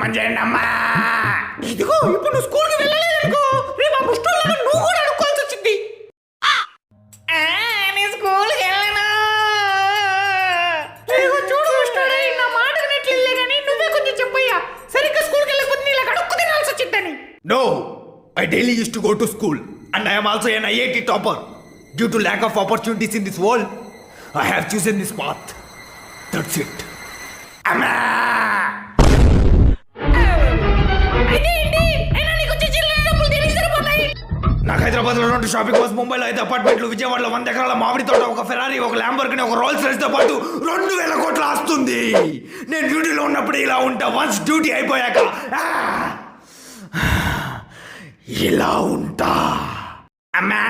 రమ్మని చేయండి అమ్మా. ఇదిగో ఇప్పుడు నువ్వు స్కూల్కి వెళ్ళలేదనుకో రేపు ఆ ముష్టోళ్ళగా నువ్వు కూడా అడుక్కోవాల్సి వచ్చింది. నేను స్కూల్కి వెళ్ళను. చూడు ముష్టోడా, నా మాట వినట్లేదులే కానీ నువ్వే కొంచెం చెప్పయ్యా. సరిగ్గా స్కూల్కి వెళ్ళకపోతే నీళ్ళ అడుక్కు తినాల్సి వచ్చిందని. No, I daily used to go to school and I am also an IIT topper. Due to lack of opportunities in this world, I have chosen this path. That's it. అమ్మా నాకు హైదరాబాద్ లో 2 షాపింగ్ మాల్స్, ముంబైలో 5 అపార్ట్మెంట్లు, విజయవాడలో 100 ఎకరాల మామిడి తోట, ఒక ఫెరారీ, ఒక ల్యాంబోర్గిని, ఒక రోల్స్ రాయ్స్ తో పాటు 2000 కోట్లు ఆస్తుంది. నేను డ్యూటీలో ఉన్నప్పుడు ఇలా ఉంటా. వన్స్ డ్యూటీ అయిపోయాక ఇలా ఉంటా. అమ్మా